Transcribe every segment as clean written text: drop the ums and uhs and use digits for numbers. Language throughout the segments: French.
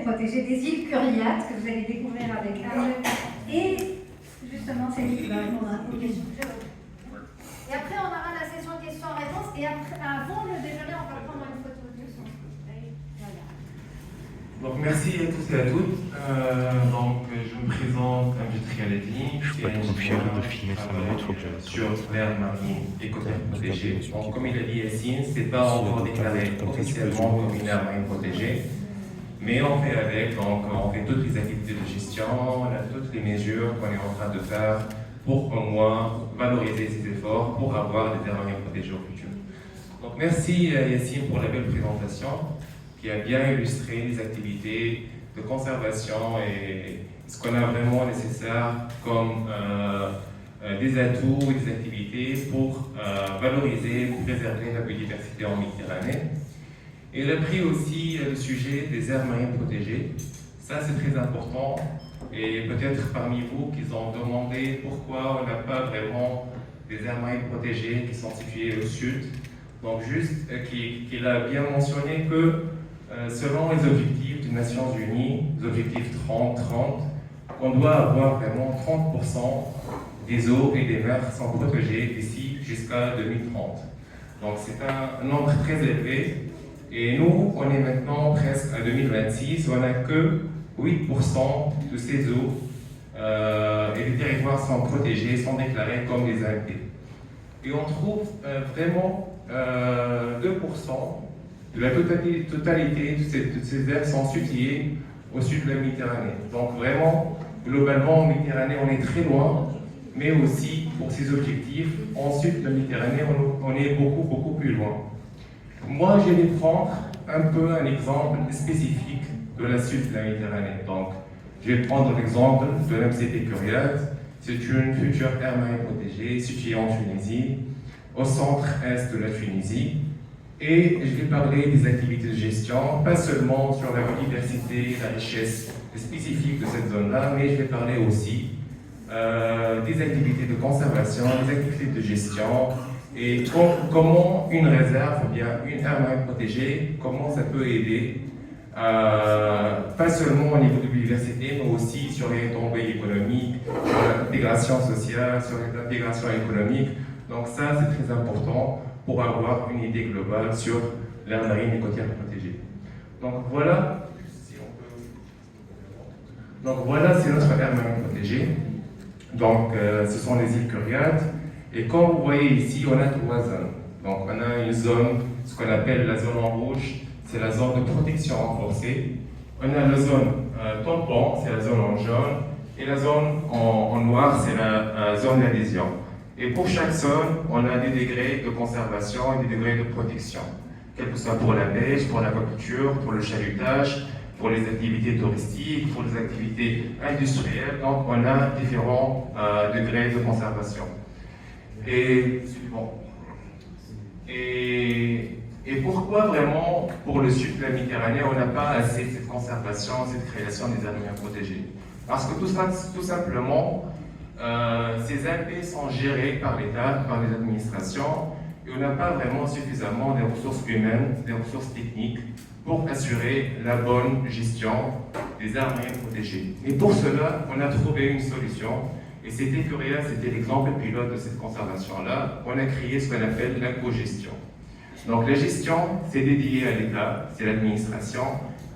protégée des îles Curiates, que vous allez découvrir avec Arlette. Et justement, c'est lui qui va répondre aux questions que j'ai. Et après, on aura la session questions-réponses. Et après, avant le déjeuner, on va prendre une photo de son. Voilà. Donc, merci à tous et à toutes. Je me présente, comme j'ai très à l'été. Je suis pas trop fier de filmer 5 minutes, faut que je... Sur l'aire marine et côté protégée. Donc, comme il a dit Yassine, ce n'est pas encore déclaré officiellement comme une aire marine protégée. Mais on fait avec, donc on fait toutes les activités de gestion, on a toutes les mesures qu'on est en train de faire pour au moins valoriser ces efforts pour avoir des aires marines protégées au futur. Donc merci Yassine pour la belle présentation qui a bien illustré les activités de conservation et ce qu'on a vraiment nécessaire comme des atouts et des activités pour valoriser et préserver la biodiversité en Méditerranée. Et il a pris aussi le sujet des aires marines protégées. Ça, c'est très important. Et peut-être parmi vous qui ont demandé pourquoi on n'a pas vraiment des aires marines protégées qui sont situées au sud. Donc juste qu'il a bien mentionné que selon les objectifs des Nations Unies, les objectifs 30-30, on doit avoir vraiment 30% des eaux et des mers sont protégées d'ici jusqu'à 2030. Donc c'est un nombre très élevé. Et nous, on est maintenant presque à 2026, on n'a que 8% de ces eaux et les territoires sont protégés, sont déclarés comme des ALP. Et on trouve vraiment 2% de la totalité de ces aires sont situées au sud de la Méditerranée. Donc vraiment, globalement, en Méditerranée, on est très loin, mais aussi pour ces objectifs, en sud de la Méditerranée, on est beaucoup plus loin. Moi, je vais prendre un peu un exemple spécifique de la sud de la Méditerranée. Donc, je vais prendre l'exemple de l'MCP Curiate. C'est une future aire marine protégée située en Tunisie, au centre-est de la Tunisie. Et je vais parler des activités de gestion, pas seulement sur la biodiversité, la richesse spécifique de cette zone-là, mais je vais parler aussi des activités de conservation, des activités de gestion, et comment une réserve ou bien une aire marine protégée, comment ça peut aider, pas seulement au niveau de biodiversité, mais aussi sur les retombées économiques, sur l'intégration sociale, sur l'intégration économique. Donc ça, c'est très important pour avoir une idée globale sur l'aire marine et côtière protégée. Donc voilà, c'est notre aire marine protégée. Donc ce sont les îles Curiates. Et comme vous voyez ici, on a 3 zones. Donc on a une zone, ce qu'on appelle la zone en rouge, c'est la zone de protection renforcée. On a la zone tampon, c'est la zone en jaune. Et la zone en noir, c'est la zone d'adhésion. Et pour chaque zone, on a des degrés de conservation et des degrés de protection. Quel que soit pour la pêche, pour l'aquaculture, pour le chalutage, pour les activités touristiques, pour les activités industrielles. Donc on a différents degrés de conservation. Et pourquoi vraiment, pour le sud de la Méditerranée, on n'a pas assez de cette conservation, cette création des aires marines protégées? Parce que tout simplement, ces ALP sont gérés par l'État, par les administrations, et on n'a pas vraiment suffisamment de ressources humaines, des ressources techniques pour assurer la bonne gestion des aires marines protégées. Et pour cela, on a trouvé une solution. Et c'était curieux, c'était l'exemple pilote de cette conservation-là. On a créé ce qu'on appelle la co-gestion. Donc la gestion, c'est dédié à l'État, c'est l'administration,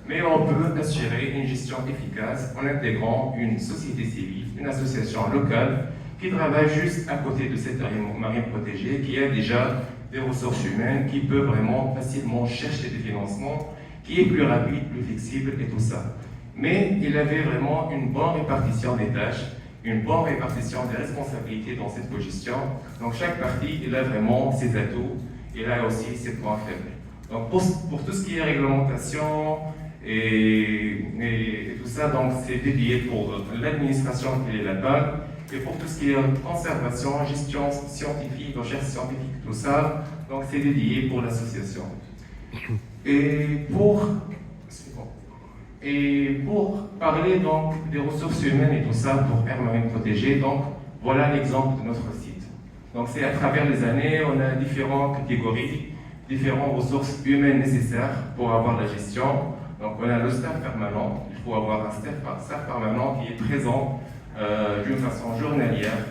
mais on peut assurer une gestion efficace en intégrant une société civile, une association locale qui travaille juste à côté de cette aire marine protégée, qui a déjà des ressources humaines, qui peut vraiment facilement chercher des financements, qui est plus rapide, plus flexible et tout ça. Mais il avait vraiment une bonne répartition des tâches, une bonne répartition des responsabilités dans cette co-gestion. Donc chaque partie, il a vraiment ses atouts, et là aussi ses points faibles. Donc pour tout ce qui est réglementation et tout ça, donc c'est dédié pour l'administration qui est là-bas, et pour tout ce qui est conservation, gestion scientifique, recherche scientifique, tout ça, donc c'est dédié pour l'association. Et pour parler donc des ressources humaines et tout ça pour aire marine protégée, donc voilà l'exemple de notre site. Donc c'est à travers les années, on a différentes catégories, différentes ressources humaines nécessaires pour avoir la gestion. Donc on a le staff permanent, il faut avoir un staff permanent qui est présent d'une façon journalière.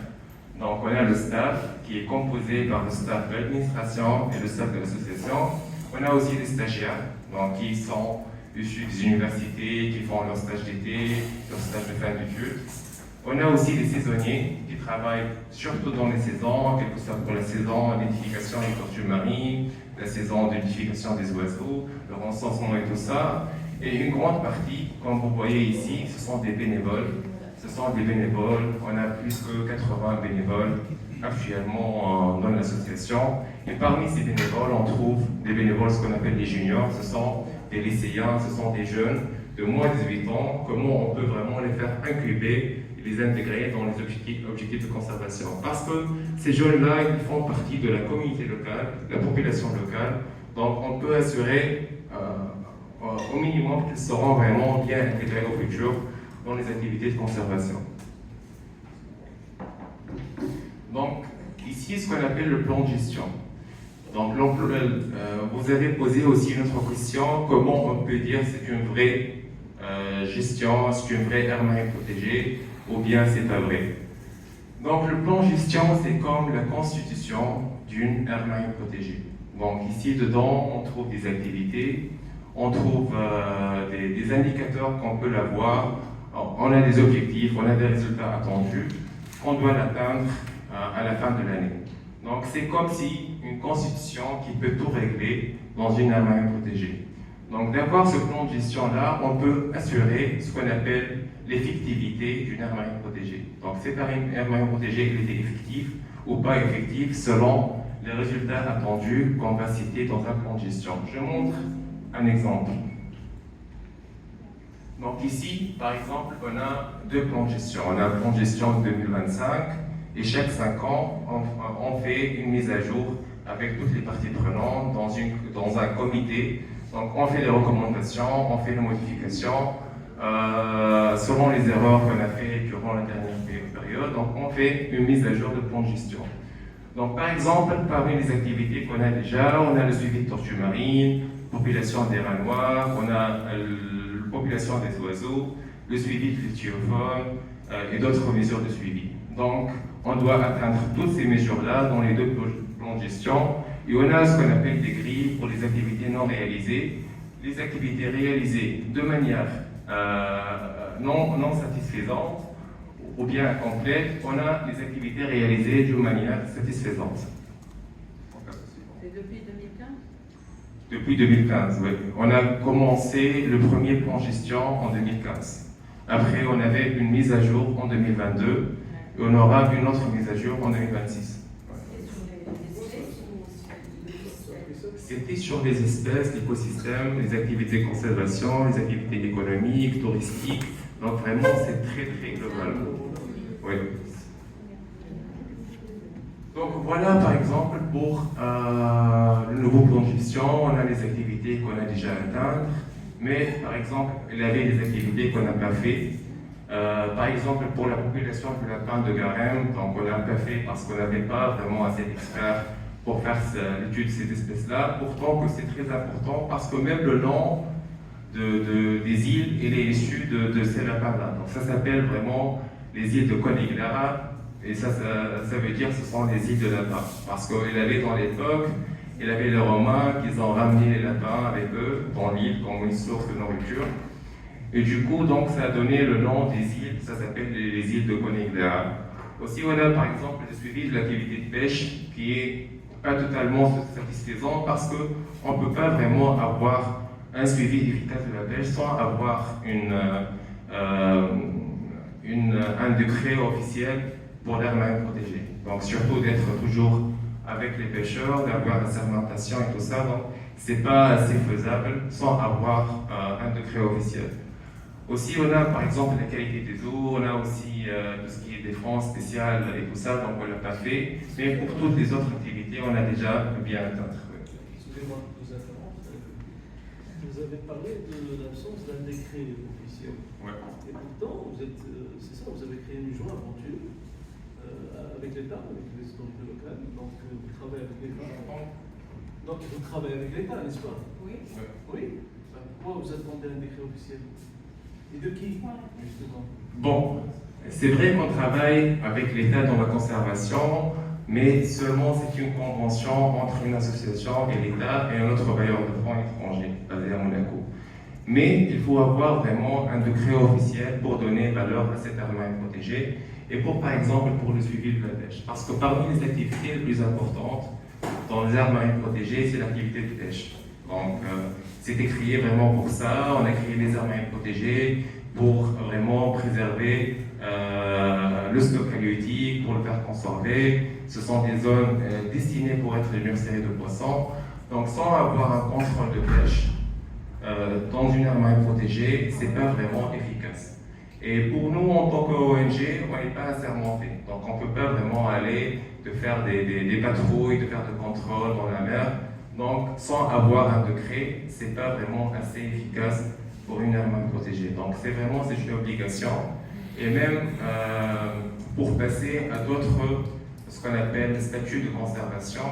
Donc on a le staff qui est composé par le staff de l'administration et le staff de l'association. On a aussi les stagiaires, donc qui sont issus des universités, qui font leur stage d'été, leur stage de fin d'études. On a aussi les saisonniers qui travaillent surtout dans les saisons, quelle que soit pour la saison d'identification des tortues marines, la saison d'identification des oiseaux, le recensement et tout ça. Et une grande partie, comme vous voyez ici, ce sont des bénévoles. Ce sont des bénévoles, on a plus que 80 bénévoles actuellement dans l'association. Et parmi ces bénévoles, on trouve des bénévoles, ce qu'on appelle les juniors, ce sont des lycéens, ce sont des jeunes de moins de 18 ans. Comment on peut vraiment les faire incuber et les intégrer dans les objectifs de conservation? Parce que ces jeunes-là, ils font partie de la communauté locale, de la population locale. Donc on peut assurer au minimum qu'ils seront vraiment bien intégrés au futur dans les activités de conservation. Donc, ici, ce qu'on appelle le plan de gestion. Donc, vous avez posé aussi une autre question, comment on peut dire c'est une vraie gestion, c'est une vraie aire marine protégée, ou bien c'est pas vrai. Donc, le plan de gestion, c'est comme la constitution d'une aire marine protégée. Donc, ici, dedans, on trouve des activités, on trouve des indicateurs qu'on peut avoir. On a des objectifs, on a des résultats attendus qu'on doit atteindre à la fin de l'année. Donc c'est comme si une constitution qui peut tout régler dans une aire marine protégée. Donc d'avoir ce plan de gestion-là, on peut assurer ce qu'on appelle l'effectivité d'une aire marine protégée. Donc cette aire marine protégée, elle est effective ou pas effective selon les résultats attendus qu'on va citer dans un plan de gestion. Je montre un exemple. Donc ici, par exemple, on a deux plans de gestion. On a un plan de gestion de 2025 et chaque 5 ans, on fait une mise à jour avec toutes les parties prenantes dans un comité. Donc on fait les recommandations, on fait les modifications selon les erreurs qu'on a fait durant la dernière période. Donc on fait une mise à jour de plan de gestion. Donc par exemple, parmi les activités qu'on a déjà, on a le suivi de tortues marines, population des rats noirs, on a population des oiseaux, le suivi de l'ichthyophones et d'autres mesures de suivi. Donc, on doit atteindre toutes ces mesures-là dans les deux plans de gestion. Et on a ce qu'on appelle des grilles pour les activités non réalisées. Les activités réalisées de manière non satisfaisante ou bien incomplète, on a les activités réalisées de manière satisfaisante. C'est depuis 2015 ? Depuis 2015, oui. On a commencé le premier plan de gestion en 2015. Après, on avait une mise à jour en 2022 et on aura une autre mise à jour en 2026. C'était sur les espèces, l'écosystème, les activités de conservation, les activités économiques, touristiques. Donc vraiment, c'est très très global. Oui. Donc voilà par exemple pour le nouveau plan de gestion, on a les activités qu'on a déjà atteintes, mais par exemple il y avait des activités qu'on n'a pas fait. Par exemple pour la population du lapin de Garem, donc on n'a pas fait parce qu'on n'avait pas vraiment assez d'experts pour faire l'étude de ces espèces-là, pourtant que c'est très important parce que même le nom des îles, il est issu de ces lapins-là. Donc ça s'appelle vraiment les îles de Coniglara. Et ça veut dire que ce sont les îles de lapins. Parce qu'il avait dans l'époque, il avait les Romains qui ont ramené les lapins avec eux dans l'île comme une source de nourriture. Et du coup, donc, ça a donné le nom des îles, ça s'appelle les îles de Coniglara. Aussi, on a par exemple le suivi de l'activité de pêche qui est pas totalement satisfaisant parce qu'on ne peut pas vraiment avoir un suivi efficace de la pêche sans avoir un décret officiel pour l'aire marine protégée. Donc surtout d'être toujours avec les pêcheurs, d'avoir la sermentation et tout ça, donc c'est pas assez faisable sans avoir un décret officiel. Aussi on a par exemple la qualité des eaux, on a aussi tout ce qui est défense spéciale et tout ça, donc on l'a pas fait, mais pour toutes les autres activités on a déjà bien atteint. Excusez-moi de vous interrompre. Vous avez parlé de l'absence d'un décret officiel. Ouais. Et pourtant, c'est ça, vous avez créé une joint aventure avec l'État, avec les autorités locales. Donc vous travaillez avec l'État. Donc vous travaillez avec l'État, n'est-ce pas? Oui. Oui. Pourquoi vous attendez un décret officiel? Et de qui, justement? Bon, c'est vrai qu'on travaille avec l'État dans la conservation, mais seulement c'est une convention entre une association et l'État et un autre bailleur de fonds étranger basé à Monaco. Mais il faut avoir vraiment un décret officiel pour donner valeur à cette aire marine protégée et pour, par exemple, pour le suivi de la pêche. Parce que parmi les activités les plus importantes dans les aires marines protégées, c'est l'activité de pêche. Donc, c'était créé vraiment pour ça. On a créé les aires marines protégées pour vraiment préserver le stock halieutique, pour le faire conserver. Ce sont des zones destinées pour être des nurseries de poissons. Donc, sans avoir un contrôle de pêche dans une aire marine protégée, c'est pas vraiment efficace. Et pour nous, en tant qu'ONG, on n'est pas assermenté. Donc, on ne peut pas vraiment aller de faire des patrouilles, de faire des contrôles dans la mer. Donc, sans avoir un décret, ce n'est pas vraiment assez efficace pour une aire marine protégée. Donc, c'est une obligation. Et même pour passer à d'autres, ce qu'on appelle des statuts de conservation,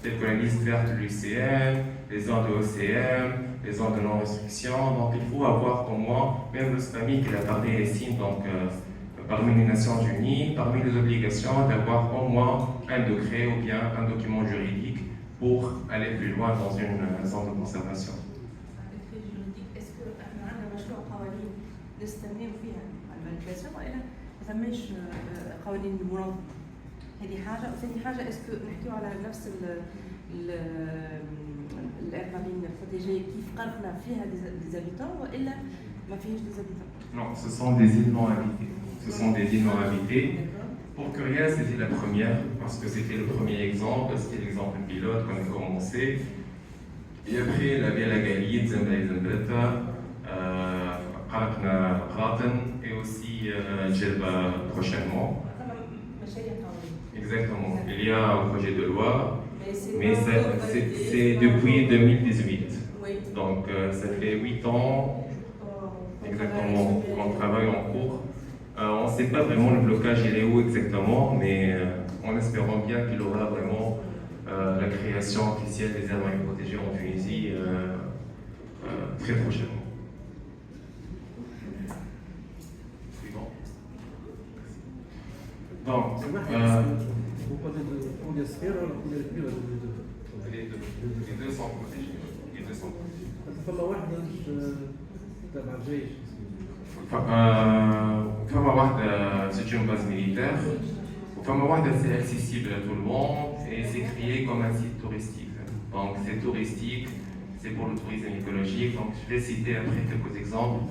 tels que la liste verte de l'UICN, les zones de OCM, les zones de non-restriction. Donc, il faut avoir au moins, même le SPAMI qui a parlé ici, donc parmi les Nations Unies, parmi les obligations, d'avoir au moins un décret ou bien un document juridique pour aller plus loin dans une zone de conservation. الدكتور juridique, est-ce que احنا عندنا مشروع قوانين نستناو فيها على المانيبيولاسيون والا ما ثماش قوانين منظمه؟ هذه حاجه، وثاني حاجه اسكو نحكيو على نفس الار مارين بروتيجي كيف قرقنا فيها ديزابيتون والا ما فيهاش ديزابيتون؟ Non, ce sont des îles non habitées. Ce sont des îles non habitées. Pour Curiel, c'était la première, parce que c'était le premier exemple, c'était l'exemple pilote qu'on a commencé. Et après, la Via la Galide, Zembla et Zembeta, Raten et aussi Djelba prochainement. Exactement. Il y a un projet de loi, mais c'est depuis 2018. Donc ça fait 8 ans exactement qu'on travaille en cours. On ne sait pas vraiment le blocage, il est où exactement, mais en espérant bien qu'il y aura vraiment la création officielle des aires marines protégées en Tunisie très prochainement. Suivant. Donc, Vous parlez de polyasphère ou de polyasphère? les deux sont protégés. Les deux sont protégés. فما واحدة تبع الجيش. فما واحدة c'est une base militaire. وفما واحدة c'est accessible à tout le monde et c'est créé comme un site touristique. Donc c'est touristique, c'est pour le tourisme écologique. Donc je vais citer après quelques exemples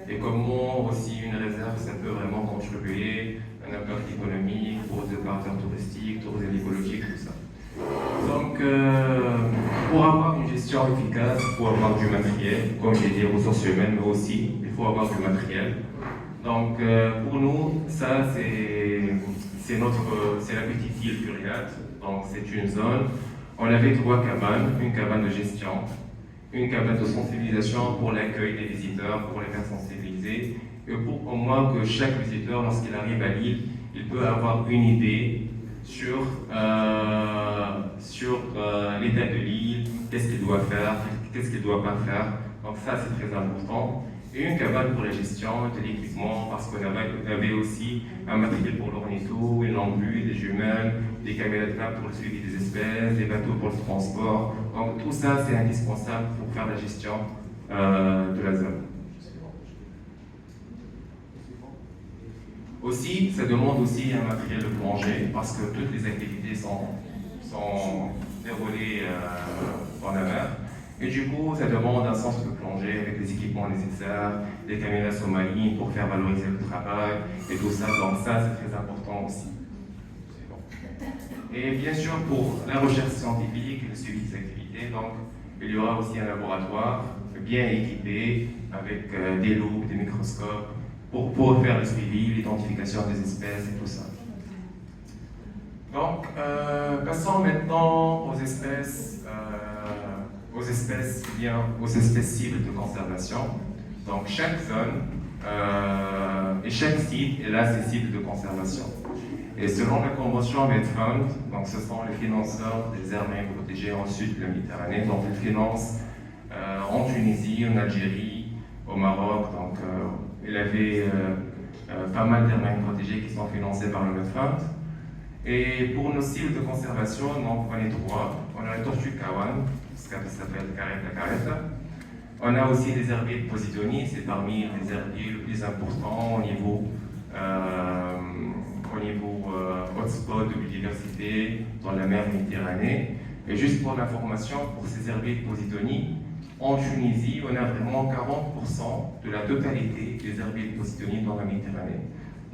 et comment aussi une réserve ça peut vraiment contribuer à un impact économique pour des opérateurs touristiques, tourisme écologique, tout ça. Donc, pour avoir une gestion efficace, il faut avoir du matériel, comme j'ai dit, ressources humaines, mais aussi, il faut avoir du matériel. Donc, pour nous, ça, c'est la petite île Curiat. Donc, c'est une zone. On avait 3 cabanes, une cabane de gestion, une cabane de sensibilisation pour l'accueil des visiteurs, pour les faire sensibiliser, et pour au moins que chaque visiteur, lorsqu'il arrive à l'île, il peut avoir une idée sur l'état de l'île, qu'est-ce qu'il doit faire, qu'est-ce qu'il ne doit pas faire. Donc ça, c'est très important. Et une cabane pour la gestion de l'équipement, parce qu'on avait aussi un matériel pour l'ornitho, une lampe-vue, des jumelles, des caméras de trappe pour le suivi des espèces, des bateaux pour le transport. Donc tout ça, c'est indispensable pour faire la gestion de la zone. Aussi, ça demande aussi un matériel de plongée parce que toutes les activités sont déroulées dans la mer. Et du coup, ça demande un centre de plongée avec les équipements nécessaires, des caméras sous-marines pour faire valoriser le travail et tout ça. Donc ça, c'est très important aussi. Et bien sûr, pour la recherche scientifique et le suivi des activités, donc, il y aura aussi un laboratoire bien équipé avec des loupes, des microscopes, pour faire le suivi, l'identification des espèces et tout ça. Donc, passons maintenant aux espèces cibles de conservation. Donc, chaque zone et chaque site a ses cibles de conservation. Et selon la convention Medfund, donc ce sont les financeurs des aires marines protégées en sud de la Méditerranée, donc ils financent en Tunisie, en Algérie, au Maroc. Donc, il avait pas mal d'aires protégées qui sont financées par le Medfund. Et pour nos cibles de conservation, donc, on est 3. On a la tortue kawan, ce qui s'appelle caretta caretta. On a aussi les herbiers de Posidonie, c'est parmi les herbiers les plus importants au niveau hotspot de biodiversité dans la mer Méditerranée. Et juste pour l'information, pour ces herbiers de Posidonie, en Tunisie, on a vraiment 40% de la totalité des herbiers de Posidonie dans la Méditerranée.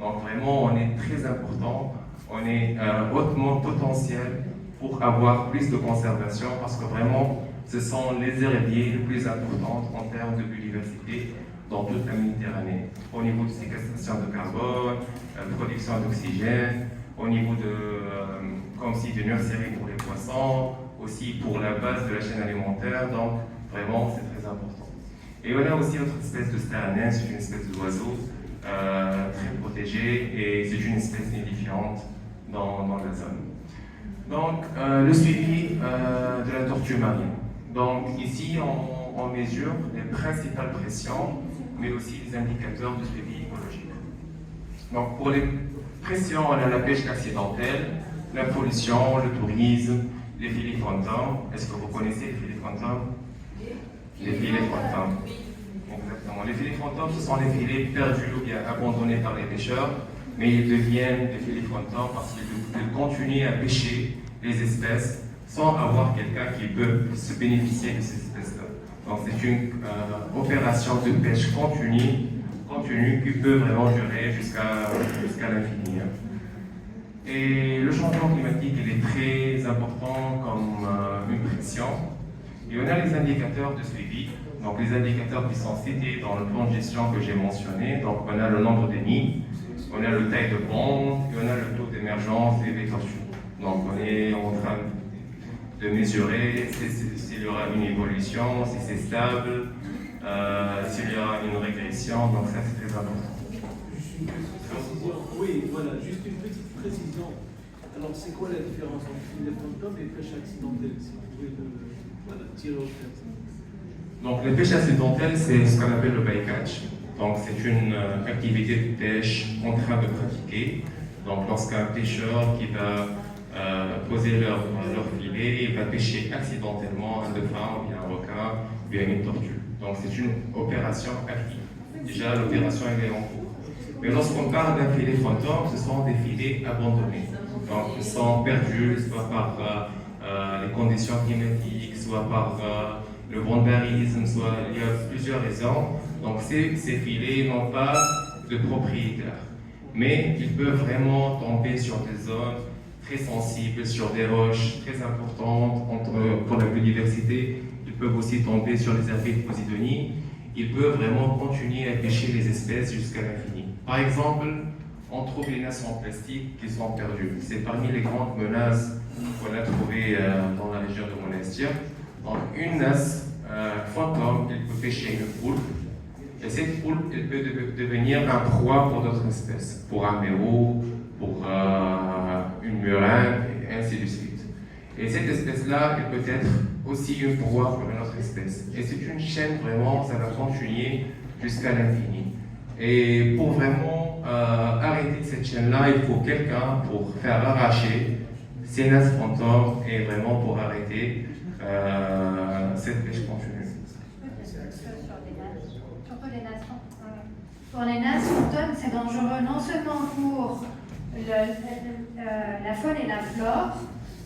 Donc vraiment, on est très important, on est hautement potentiel pour avoir plus de conservation parce que vraiment, ce sont les herbiers les plus importants en termes de biodiversité dans toute la Méditerranée. Au niveau de séquestration de carbone, production d'oxygène, au niveau comme si de nurserie pour les poissons, aussi pour la base de la chaîne alimentaire, donc vraiment c'est très important. Et on a aussi notre espèce de sternène, c'est une espèce d'oiseau très protégée et c'est une espèce nidifiante dans la zone. Donc le suivi de la tortue marine. Donc ici on mesure les principales pressions, mais aussi les indicateurs de suivi écologique. Donc pour les pressions, on a la pêche accidentelle, la pollution, le tourisme, les filets fantômes. Est-ce que vous connaissez les filets fantômes? Les filets fantômes. Exactement. Les filets fantômes, ce sont les filets perdus ou bien abandonnés par les pêcheurs, mais ils deviennent des filets fantômes parce qu'ils continuent à pêcher les espèces sans avoir quelqu'un qui peut se bénéficier de ces espèces-là. Donc c'est une opération de pêche continue qui peut vraiment durer jusqu'à l'infini. Et le changement climatique, il est très important comme une pression. Et on a les indicateurs de suivi, donc les indicateurs qui sont cités dans le plan de gestion que j'ai mentionné. Donc on a le nombre de nids, on a le taille de pond, et on a le taux d'émergence des tortues. Donc on est en train de mesurer s'il y aura une évolution, si c'est stable, s'il y aura une régression, donc ça c'est très important. Juste une petite précision. Oui, voilà, juste une petite précision. Alors c'est quoi la différence entre filet fantôme et pêche accidentelle? Si vous pouvez tirer au clair. Donc les pêches accidentelles, c'est ce qu'on appelle le bycatch. Donc c'est une activité de pêche en train de pratiquer. Donc lorsqu'un pêcheur qui va poser leur filet, il va pêcher accidentellement un dauphin, ou bien un requin, ou bien une tortue. Donc c'est une opération active. Déjà l'opération elle est en cours. Mais lorsqu'on parle d'un filet fantôme, ce sont des filets abandonnés. Donc ils sont perdus, soit par les conditions climatiques, soit par le vandalisme, soit il y a plusieurs raisons. Donc ces filets n'ont pas de propriétaire. Mais ils peuvent vraiment tomber sur des zones très sensibles, sur des roches très importantes pour la biodiversité. Ils peuvent aussi tomber sur les herbiers de Posidonie. Ils peuvent vraiment continuer à pêcher les espèces jusqu'à l'infini. Par exemple, on trouve les nasses en plastique qui sont perdues. C'est parmi les grandes menaces qu'on a trouvées dans la région de Monastir. Donc une nasse fantôme, elle peut pêcher une poulpe. Et cette poulpe, elle peut devenir un proie pour d'autres espèces, pour un méro, pour une murène, et ainsi de suite. Et cette espèce-là, elle peut être aussi une proie pour une autre espèce. Et c'est une chaîne vraiment, ça va continuer jusqu'à l'infini. Et pour vraiment arrêter cette chaîne-là, il faut quelqu'un pour faire arracher ces nasses fantômes et vraiment pour arrêter cette pêche continue. Pour les nasses fantômes, c'est dangereux non seulement pour la faune et la flore,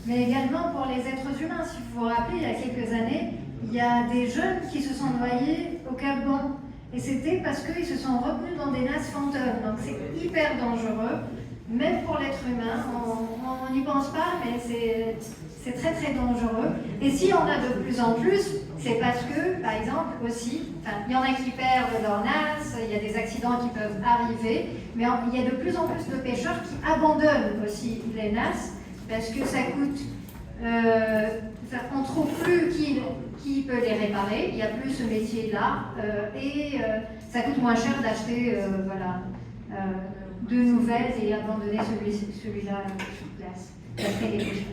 mais également pour les êtres humains. Si vous vous rappelez, il y a quelques années, il y a des jeunes qui se sont noyés au Cap Bon. Et c'était parce qu'ils se sont retenus dans des nasses fantômes. Donc c'est hyper dangereux, même pour l'être humain. On n'y pense pas, mais c'est très très dangereux. Et si on a de plus en plus, c'est parce que, par exemple, aussi, il y en a qui perdent leur nasse, il y a des accidents qui peuvent arriver, mais il y a de plus en plus de pêcheurs qui abandonnent aussi les nasses parce que ça coûte. On ne trouve plus qui peut les réparer, il n'y a plus ce métier-là, et ça coûte moins cher d'acheter de nouvelles et abandonner celui-là sur place, d'après les pêcheurs.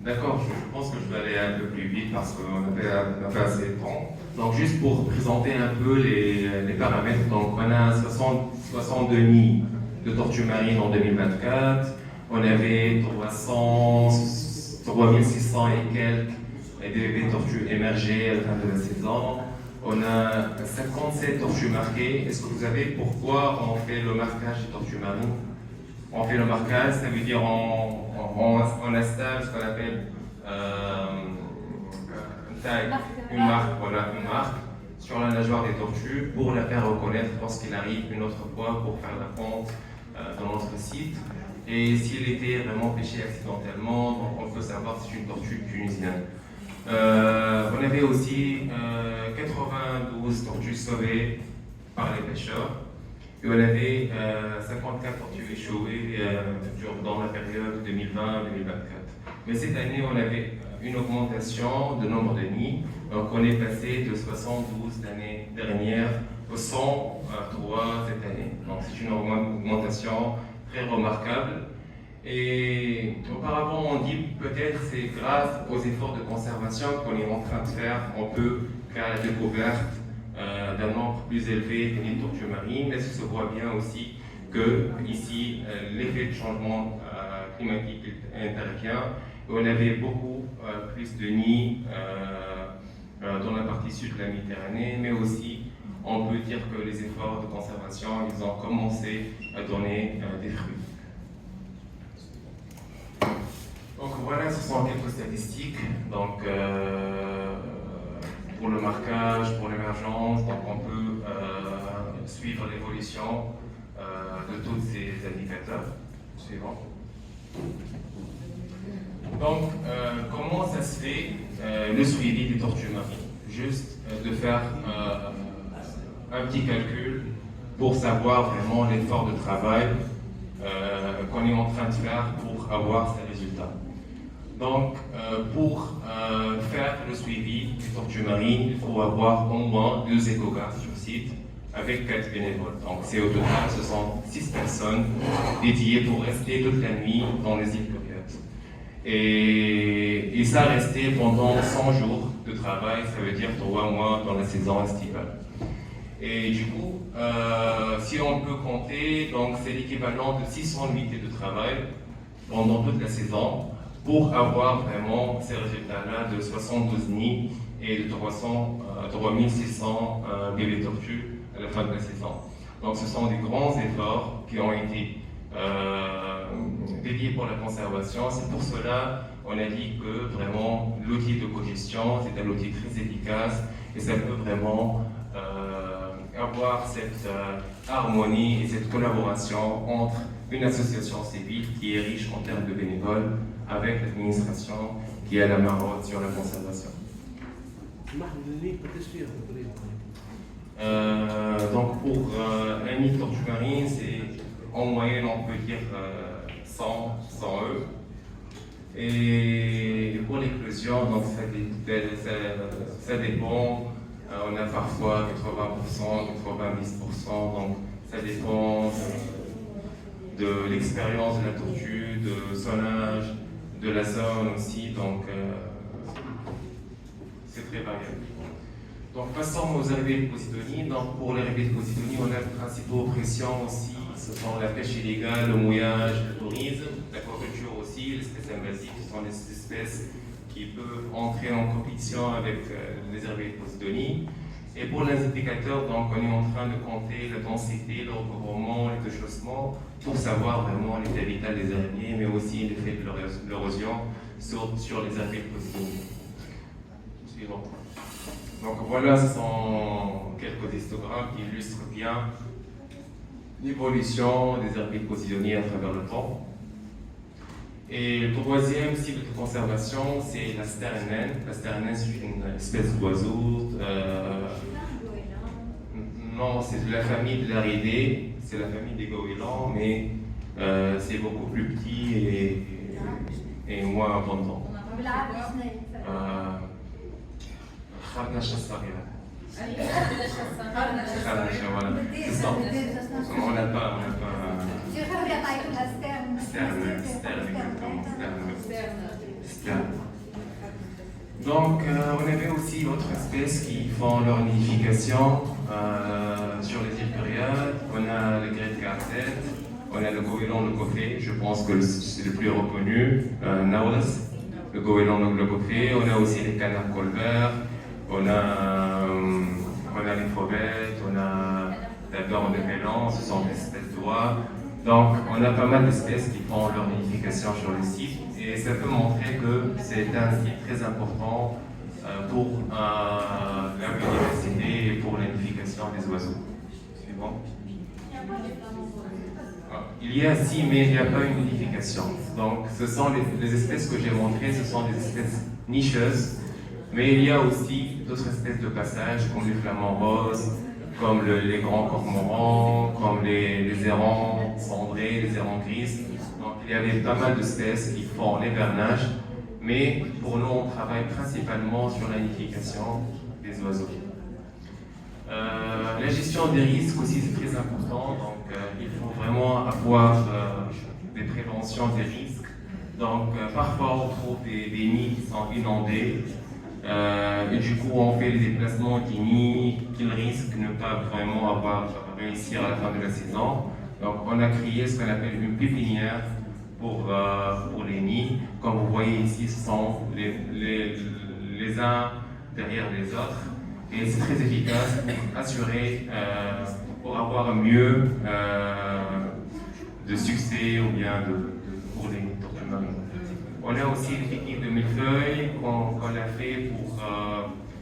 D'accord, je pense que je vais aller un peu plus vite parce qu'on a fait assez de temps. Donc juste pour présenter un peu les paramètres, donc on a 62 nids de tortues marines en 2024, on avait 3600 et quelques bébés de tortues émergés à la fin de la saison, on a 57 tortues marquées. Est-ce que vous savez pourquoi on fait le marquage des tortues marines? On fait le marquage, ça veut dire on installe ce qu'on appelle une tag, une marque, voilà, une marque sur la nageoire des tortues pour la faire reconnaître lorsqu'il arrive une autre fois pour faire la ponte dans notre site. Et s'il était vraiment pêché accidentellement, donc on peut savoir si c'est une tortue tunisienne. On avait aussi 92 tortues sauvées par les pêcheurs. Et on avait 54 tortues échouées dans la période 2020-2024. Mais cette année, on avait une augmentation de nombre de nids. Donc on est passé de 72 l'année dernière au 103 cette année. Donc c'est une augmentation très remarquable. Et auparavant, on dit peut-être c'est grâce aux efforts de conservation qu'on est en train de faire, on peut faire la découverte d'un nombre plus élevé de nids de tortues marines, mais ce se voit bien aussi que ici l'effet de changement climatique intervient. On avait beaucoup plus de nids dans la partie sud de la Méditerranée, mais aussi on peut dire que les efforts de conservation ils ont commencé à donner des fruits. Donc voilà, ce sont quelques statistiques. Donc, pour le marquage, pour l'émergence, donc on peut suivre l'évolution de tous ces indicateurs. Suivant. Donc, comment ça se fait le suivi des tortues marines? Juste de faire un petit calcul pour savoir vraiment l'effort de travail qu'on est en train de faire pour avoir ces résultats. Donc, pour faire le suivi des tortues marines, il faut avoir au moins 2 échographes sur site avec 4 bénévoles. Donc, c'est au total, ce sont 6 personnes dédiées pour rester toute la nuit dans les îles Coquettes. Et ça restait pendant 100 jours de travail, ça veut dire 3 mois dans la saison estivale. Et du coup, si on peut compter, donc c'est l'équivalent de 600 unités de travail pendant toute la saison pour avoir vraiment ces résultats-là de 72 nids et de 3600 bébés tortues à la fin de la saison. Donc ce sont des grands efforts qui ont été dédiés pour la conservation. C'est pour cela on a dit que vraiment l'outil de cogestion c'est un outil très efficace et ça peut vraiment avoir cette harmonie et cette collaboration entre une association civile qui est riche en termes de bénévoles avec l'administration qui a la main haute sur la conservation. Donc pour un nid de tortue marine, c'est en moyenne on peut dire 100 œufs. Et pour l'éclosion, donc ça dépend. On a parfois 80%, 90%, donc ça dépend de l'expérience de la tortue, de son âge, de la zone aussi, donc c'est très variable. Donc passons aux arrivées de Posidonie. Donc pour l'arrivée de Posidonie, on a les principaux pressions aussi, ce sont la pêche illégale, le mouillage, le tourisme, l'aquaculture aussi, les espèces invasives, ce sont des espèces qui peuvent entrer en compétition avec les arrivées de Posidonie. Et pour les indicateurs, donc on est en train de compter la densité, le recouvrement, les déchaussements, pour savoir vraiment l'état vital des araignées, mais aussi l'effet de l'érosion sur les arrivées de Posidonie. Suivant. Donc voilà, ce sont quelques histogrammes qui illustrent bien l'évolution des herbiers posidoniers à travers le temps. Et le troisième cible de conservation, c'est la sternène. La sternène, c'est une espèce d'oiseau. Non, c'est de la famille de l'aridée, c'est la famille des goélands, mais c'est beaucoup plus petit et moins abondant. خرنة الصغيرة. C'est ça. On n'a pas. stable. Donc, on avait aussi d'autres espèces qui font leur nidification sur les îles Périades. On a le Great Garnet, on a le goéland leucophée, je pense que c'est le plus reconnu, Naurus, le goéland leucophée. On a aussi les canards colverts, on a les fauvettes, on a la dorme de Mélan, ce sont des espèces d'oies. Donc, on a pas mal d'espèces qui font leur nidification sur le site et ça peut montrer que c'est un site très important pour la biodiversité et pour la nidification des oiseaux. Suivant. Il y a si, mais il n'y a pas une nidification. Donc, ce sont les espèces que j'ai montrées, ce sont des espèces nicheuses, mais il y a aussi d'autres espèces de passage, comme les flamants roses, comme les grands cormorans, comme les hérons cendrés, les hérons grises. Donc il y avait pas mal d'espèces qui font l'hivernage, mais pour nous on travaille principalement sur la nidification des oiseaux. La gestion des risques aussi c'est très important, donc il faut vraiment avoir des préventions des risques. Donc parfois on trouve des nids qui sont inondés. Et du coup, on fait les déplacements qu'ils risquent de ne pas vraiment réussir à la fin de la saison. Donc, on a créé ce qu'on appelle une pépinière pour les nids. Comme vous voyez ici, ce sont les uns derrière les autres. Et c'est très efficace pour assurer, pour avoir mieux de succès ou bien pour les tortues marines. On a aussi une technique de millefeuille qu'on a fait pour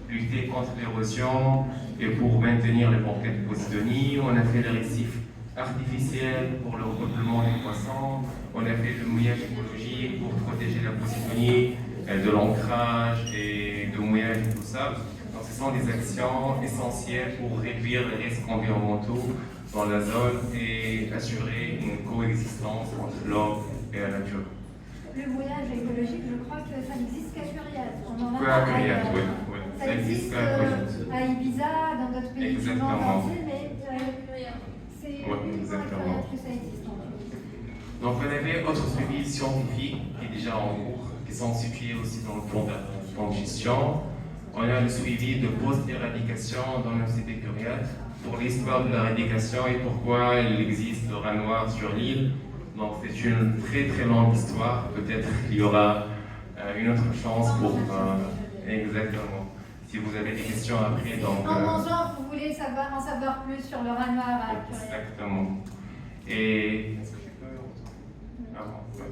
lutter contre l'érosion et pour maintenir les banquettes de posidonie. On a fait le récif artificiel pour le repeuplement des poissons. On a fait le mouillage écologique pour protéger la posidonie, de l'ancrage et de mouillage et tout ça. Donc ce sont des actions essentielles pour réduire les risques environnementaux dans la zone et assurer une coexistence entre l'homme et la nature. Le mouillage écologique, je crois que ça n'existe qu'à Curiat. On en a à Curiat, oui. Ça existe à Ibiza, dans d'autres pays du monde entier, mais c'est uniquement à Curiat que ça existe. Donc on avait autre suivi scientifique qui est déjà en cours, qui sont situés aussi dans le plan de gestion. On a le suivi de post-éradication dans l'université Curiat pour l'histoire de l'éradication et pourquoi il existe le rat noir sur l'île. Donc c'est une très très longue histoire, peut-être qu'il y aura une autre chance pour... exactement. Si vous avez des questions après, donc... En mangeant, vous voulez en savoir plus sur le rat noir à Curiat. Exactement. Et... Est-ce que je peux... Ah bon, ouais.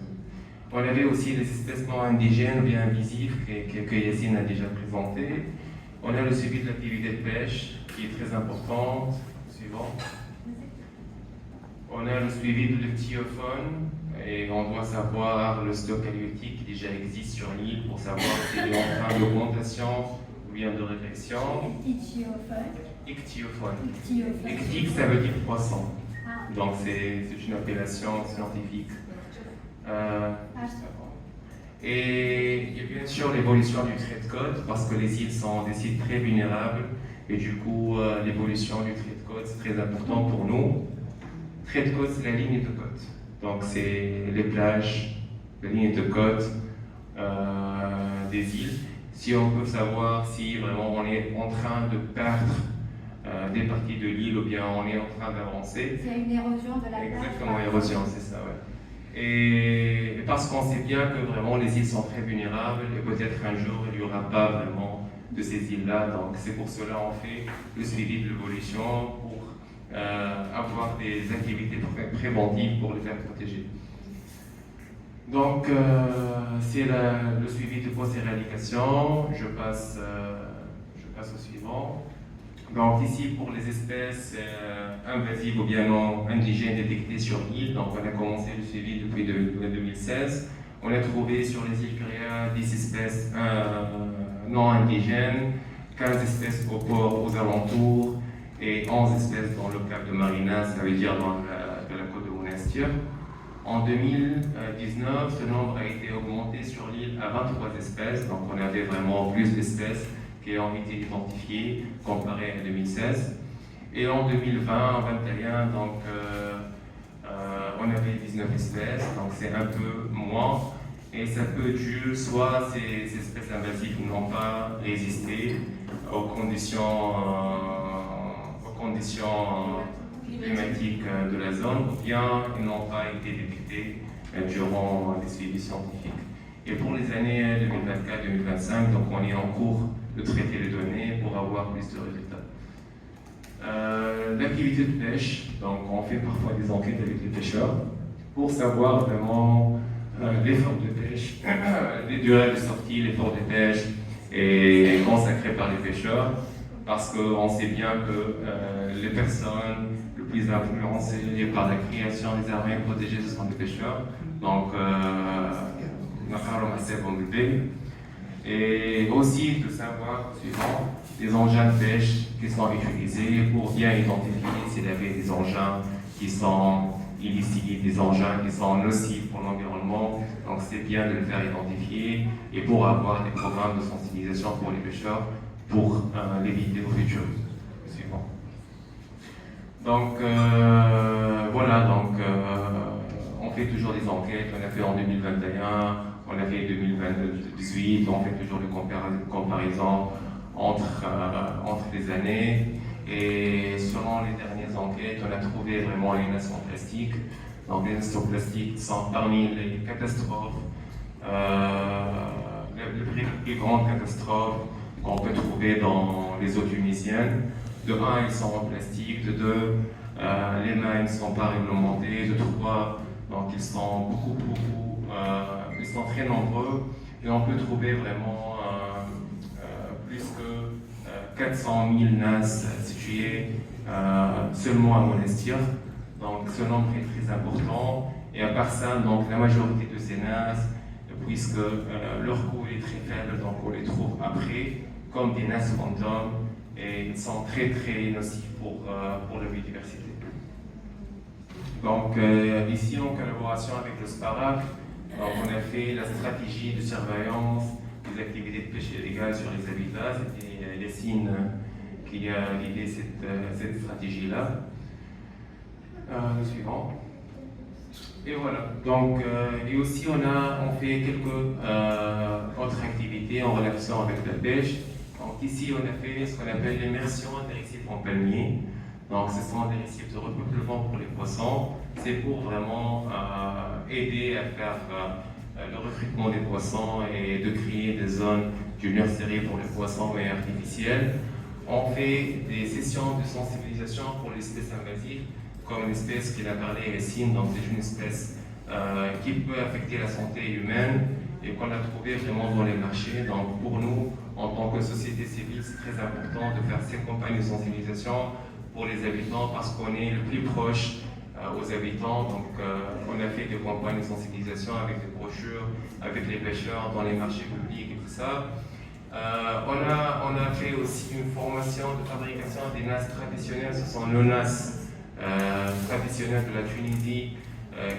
On avait aussi les espèces non indigènes ou bien invisibles que Yacine a déjà présenté. On a le suivi de l'activité de pêche qui est très important. Suivant. On a le suivi de l'ichthyofaune et on doit savoir le stock halieutique qui déjà existe sur l'île pour savoir s'il est en train d'augmentation ou bien de régression. Ichthyofaune. Ichthyque, ça veut dire poisson. Donc c'est une appellation scientifique. Et il y a bien sûr l'évolution du trait de côte parce que les îles sont des sites très vulnérables et du coup l'évolution du trait de côte c'est très important pour nous. Trait de côte, c'est la ligne de côte. Donc, c'est les plages, la ligne de côte des îles. Si on peut savoir si vraiment on est en train de perdre des parties de l'île ou bien on est en train d'avancer. Il y a une érosion de la plage. Exactement, érosion, c'est ça, ouais. Et parce qu'on sait bien que vraiment les îles sont très vulnérables et peut-être un jour il n'y aura pas vraiment de ces îles-là. Donc, c'est pour cela qu'on fait le suivi de l'évolution pour avoir des activités préventives pour les faire protéger. Donc, c'est le suivi de post-éradication. Je passe au suivant. Donc, ici, pour les espèces invasives ou bien non indigènes détectées sur l'île, donc on a commencé le suivi depuis 2016. On a trouvé sur les îles Curia 10 espèces non indigènes, 15 espèces au port aux alentours, et 11 espèces dans le cap de Marina, ça veut dire dans la côte de Monastir. En 2019, ce nombre a été augmenté sur l'île à 23 espèces, donc on avait vraiment plus d'espèces qui ont été identifiées comparé à 2016. Et en 2020-2021, donc on avait 19 espèces, donc c'est un peu moins. Et ça peut être dû soit ces espèces invasives n'ont pas résisté aux conditions climatiques de la zone, ou bien ils n'ont pas été détectés durant des suivis scientifiques. Et pour les années 2024-2025, donc on est en cours de traiter les données pour avoir plus de résultats. L'activité de pêche, donc on fait parfois des enquêtes avec les pêcheurs pour savoir vraiment l'effort de pêche, les durées de sortie, l'effort de pêche est consacré par les pêcheurs, parce qu'on sait bien que les personnes les plus influencées par la création des aires protégées, ce sont les pêcheurs. Donc, et aussi de savoir, suivant, les engins de pêche qui sont utilisés pour bien identifier s'il y avait des engins qui sont illicites, des engins qui sont nocifs pour l'environnement. Donc c'est bien de le faire identifier et pour avoir des programmes de sensibilisation pour les pêcheurs pour l'éviter au futur. Suivant. Donc voilà, donc on fait toujours des enquêtes, on a fait en 2021, on a fait en 2018, on fait toujours des comparaisons entre les années. Et selon les dernières enquêtes, on a trouvé vraiment les nations plastiques. Donc les nations plastiques sont parmi les catastrophes, les plus grandes catastrophes qu'on peut trouver dans les eaux tunisiennes. De 1, ils sont en plastique. De 2, les mines ne sont pas réglementées. De 3, donc ils sont ils sont très nombreux. Et on peut trouver vraiment plus que 400 000 NAS situés seulement à Monastir. Donc ce nombre est très important. Et à part ça, donc, la majorité de ces NAS, puisque leur coût est très faible, donc on les trouve après comme des NAS fantômes et ils sont très très nocifs pour la biodiversité. Donc ici en collaboration avec le SPARAC, on a fait la stratégie de surveillance des activités de pêche illégale sur les habitats. C'était Yassine qui a guidé cette stratégie-là. Le suivant. Et voilà. Donc, et aussi on fait quelques autres activités en relation avec la pêche. Donc ici on a fait ce qu'on appelle l'immersion des récifs en palmier. Donc ce sont des récifs de repeuplement pour les poissons. C'est pour vraiment aider à faire le recrutement des poissons et de créer des zones de nurserie pour les poissons mais artificielles. On fait des sessions de sensibilisation pour les espèces invasives, comme l'espèce qu'il a parlé, Yassine. Donc c'est une espèce qui peut affecter la santé humaine et qu'on a trouvé vraiment dans les marchés. Donc pour nous, en tant que société civile, c'est très important de faire ces campagnes de sensibilisation pour les habitants parce qu'on est le plus proche aux habitants. Donc on a fait des campagnes de sensibilisation avec des brochures, avec les pêcheurs dans les marchés publics et tout ça. On a fait aussi une formation de fabrication des NAS traditionnels. Ce sont nos NAS traditionnels de la Tunisie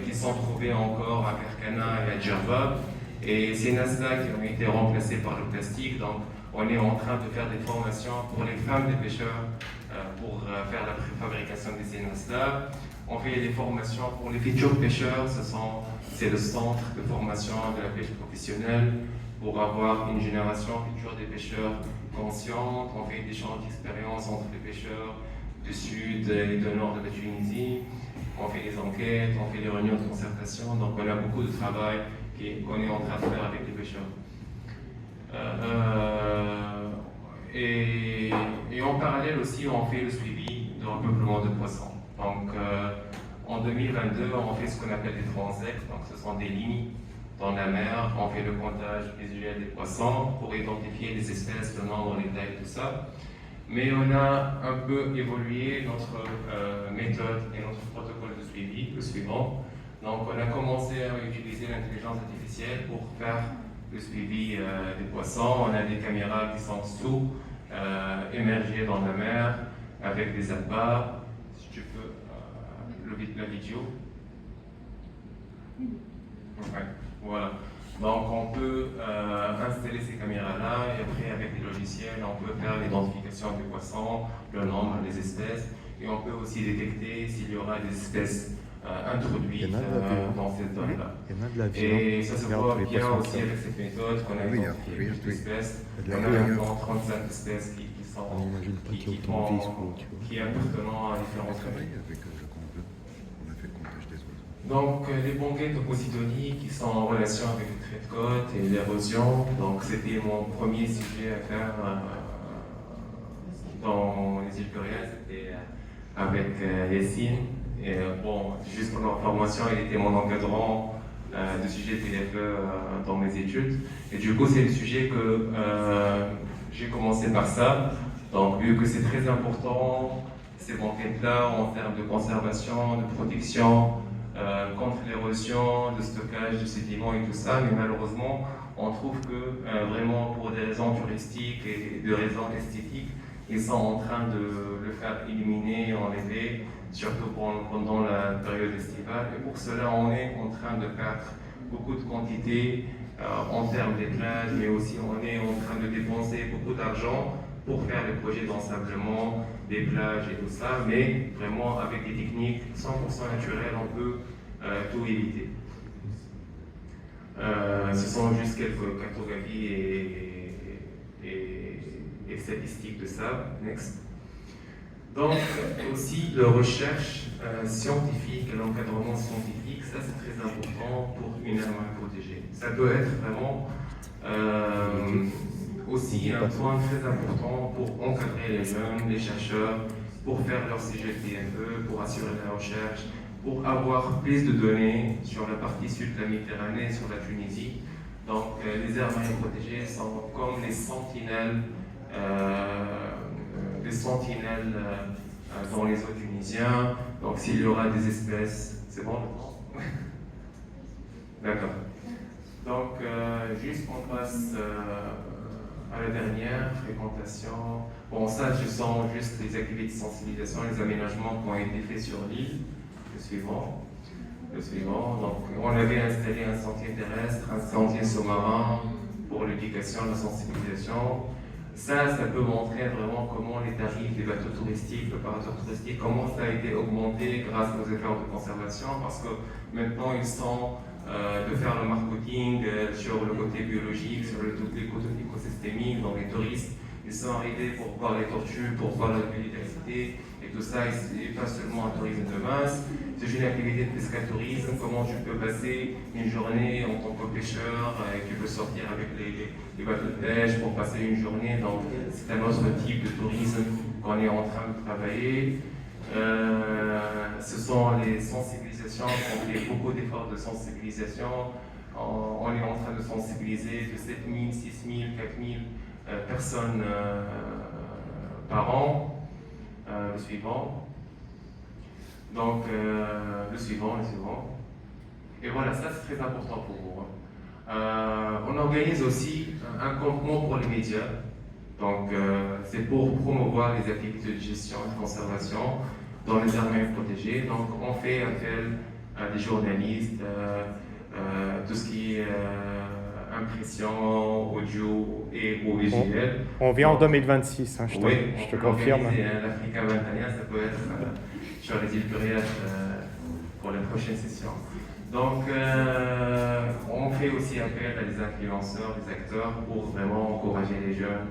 qui sont trouvés encore à Karkana et à Djerba. Et ces NAS-là qui ont été remplacés par le plastique. Donc on est en train de faire des formations pour les femmes des pêcheurs pour faire la préfabrication de ces NAS-là. On fait des formations pour les futurs pêcheurs. C'est le centre de formation de la pêche professionnelle pour avoir une génération future des pêcheurs consciente. On fait des échanges d'expérience entre les pêcheurs du sud et du nord de la Tunisie. On fait des enquêtes, on fait des réunions de concertation. Donc on a beaucoup de travail qu'on est en train de faire avec les pêcheurs. Et en parallèle aussi, on fait le suivi de repeuplement de poissons. Donc en 2022, on fait ce qu'on appelle des transects. Donc ce sont des lignes dans la mer. On fait le comptage visuel des poissons pour identifier les espèces, le nombre, les tailles, tout ça. Mais on a un peu évolué notre méthode et notre protocole de suivi, le suivant. Donc on a commencé à utiliser l'intelligence artificielle pour faire le suivi des poissons. On a des caméras qui sont émergées dans la mer avec des appâts. Si tu peux, la vidéo. Ouais, voilà. Donc on peut installer ces caméras-là et après avec des logiciels, on peut faire l'identification des poissons, le nombre, les espèces et on peut aussi détecter s'il y aura des espèces introduites dans cette zone-là. Il y en a de la viande. Et ça se voit Regarde tous les bien poissons aussi là. avec cette méthode qu'on a Oui, identifié oui, plus d'espèces. Il y a On de a la maintenant 35 espèces qui sont On n'imagine pas qu'il y a qui, autant de font- viscos, tu vois. qui appartenant à On différentes a travaillé familles. avec le compte bleu. On a fait le comptage des oiseaux. Donc, les banquettes de Posidonie qui sont en relation avec le trait de côte et l'érosion. Donc, c'était mon premier sujet à faire dans les îles coréennes. C'était avec Yassine. Et bon, juste pour l'information, il était mon encadrant de sujet TFE dans mes études. Et du coup, c'est le sujet que j'ai commencé par ça. Donc, vu que c'est très important, ces banquettes-là, en termes de conservation, de protection, contre l'érosion, de stockage de sédiments et tout ça, mais malheureusement, on trouve que vraiment pour des raisons touristiques et de raisons esthétiques, ils sont en train de le faire éliminer, enlever, surtout pendant la période estivale. Et pour cela, on est en train de perdre beaucoup de quantité en termes d'éclage, mais aussi on est en train de dépenser beaucoup d'argent pour faire des projets d'ensablement, des plages et tout ça, mais vraiment avec des techniques 100% naturelles, on peut tout éviter. Ce sont juste quelques cartographies et statistiques de ça. Next. Donc, aussi la recherche scientifique et l'encadrement scientifique, ça c'est très important pour une aire marine protégée. Ça peut être vraiment aussi un point très important pour encadrer les jeunes, les chercheurs, pour faire leur CGTFE, pour assurer la recherche, pour avoir plus de données sur la partie sud de la Méditerranée, sur la Tunisie. Donc les aires marines protégées sont comme les sentinelles dans les eaux tunisiens. Donc s'il y aura des espèces, c'est bon le temps? D'accord. Donc juste on passe à la dernière, fréquentation. Bon, ça, je sens juste les activités de sensibilisation, les aménagements qui ont été faits sur l'île. Le suivant. Donc, on avait installé un sentier terrestre, un sentier sous-marin pour l'éducation, la sensibilisation. Ça peut montrer vraiment comment les tarifs des bateaux touristiques, l'opérateur touristique, comment ça a été augmenté grâce aux efforts de conservation, parce que maintenant, ils sont de faire le marketing sur le côté biologique, sur tout les côtés écosystémiques, donc les touristes, ils sont arrivés pour voir les tortues, pour voir la biodiversité, et tout ça, et pas seulement un tourisme de masse, c'est une activité de pescatourisme, comment tu peux passer une journée en tant que pêcheur, et tu peux sortir avec les bateaux de pêche pour passer une journée, donc c'est un autre type de tourisme qu'on est en train de travailler. Ce sont les sensibilisations, on fait beaucoup d'efforts de sensibilisation. On est en train de sensibiliser de 7 000, 6 000, 4 000 personnes par an. Le suivant. Donc, le suivant. Et voilà, ça c'est très important pour vous. On organise aussi un campement pour les médias. Donc, c'est pour promouvoir les activités de gestion et de conservation dans les aires marines protégées. Donc, on fait appel à des journalistes, tout ce qui est impression, audio et ou visuel. On vient en 2026, hein, je te confirme. L'Africa 21, ça peut être sur les îles Coréennes pour la prochaine session. Donc, on fait aussi appel à des influenceurs, des acteurs pour vraiment encourager les jeunes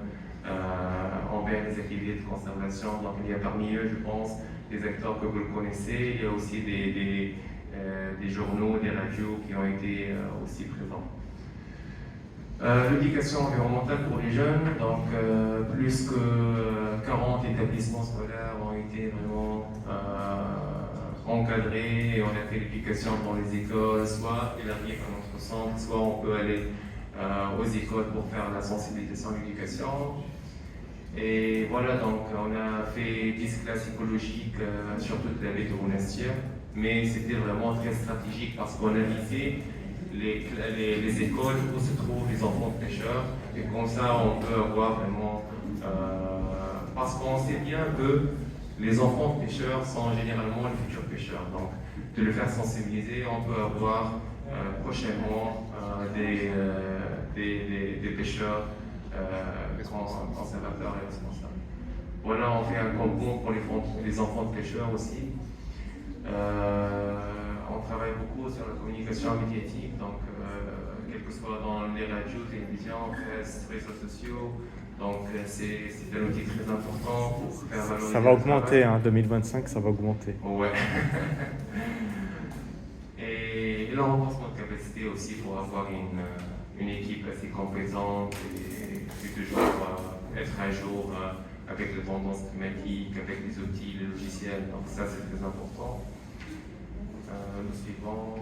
envers les activités de conservation. Donc, il y a parmi eux, je pense, des acteurs que vous le connaissez. Il y a aussi des journaux, des radios qui ont été aussi présents. L'éducation environnementale pour les jeunes, donc plus que 40 établissements scolaires ont été vraiment encadrés et on a fait l'éducation dans les écoles, soit élargir à notre centre, soit on peut aller aux écoles pour faire la sensibilisation et l'éducation. Et voilà, donc on a fait 10 classes écologiques sur toute la baie de Monastir, mais c'était vraiment très stratégique parce qu'on a visé les écoles où se trouvent les enfants de pêcheurs, et comme ça on peut avoir vraiment, parce qu'on sait bien que les enfants de pêcheurs sont généralement les futurs pêcheurs, donc de le faire sensibiliser, on peut avoir prochainement des pêcheurs conservateurs et responsables. Voilà, on fait un campement pour les enfants de pêcheurs aussi. travaille beaucoup sur la communication médiatique, donc quel que soit dans les radios, télévision, presse, réseaux sociaux. Donc c'est un outil très important pour faire valoriser. Ça va augmenter, hein, 2025, ça va augmenter. Ouais. Et le renforcement de capacité aussi pour avoir une équipe assez compétente et toujours être à jour avec les tendances climatiques, avec les outils, les logiciels. Donc ça c'est très important. Le suivant.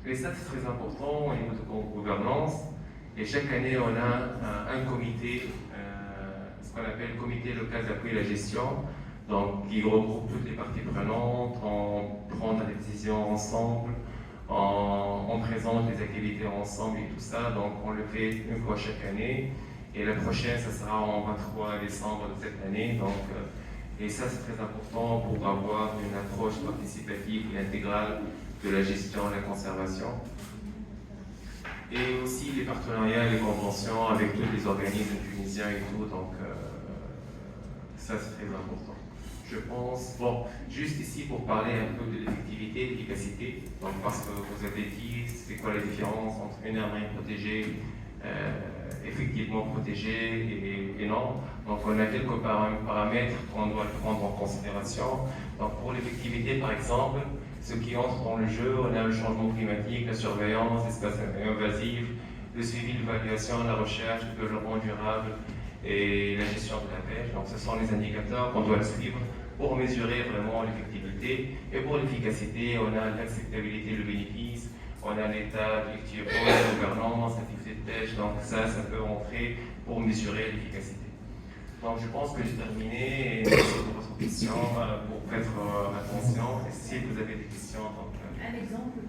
Et ça c'est très important au niveau de gouvernance. Et chaque année on a un comité, ce qu'on appelle le comité local d'appui à la gestion. Donc, qui regroupe toutes les parties prenantes, on prend des décisions ensemble, on présente les activités ensemble et tout ça. Donc, on le fait une fois chaque année. Et la prochaine, ça sera en 23 décembre de cette année. Donc, et ça, c'est très important pour avoir une approche participative et intégrale de la gestion et la conservation. Et aussi les partenariats et les conventions avec tous les organismes tunisiens et tout. Donc, ça, c'est très important. Je pense, bon, juste ici pour parler un peu de l'effectivité et de l'efficacité, donc parce que vous avez dit c'est quoi la différence entre une aire marine protégée, effectivement protégée et non. Donc on a quelques paramètres qu'on doit prendre en considération. Donc pour l'effectivité par exemple, ce qui entre dans le jeu, on a le changement climatique, la surveillance, l'espace invasif, le suivi, l'évaluation, la recherche, le développement durable et la gestion de la pêche. Donc ce sont les indicateurs qu'on doit suivre pour mesurer vraiment l'effectivité. Et pour l'efficacité, on a l'acceptabilité, le bénéfice, on a l'état de la gouvernance, l'activité de pêche. Donc ça peut entrer pour mesurer l'efficacité. Donc je pense que j'ai terminé et merci pour votre question, pour votre attention. Et si vous avez des questions, donc... Un exemple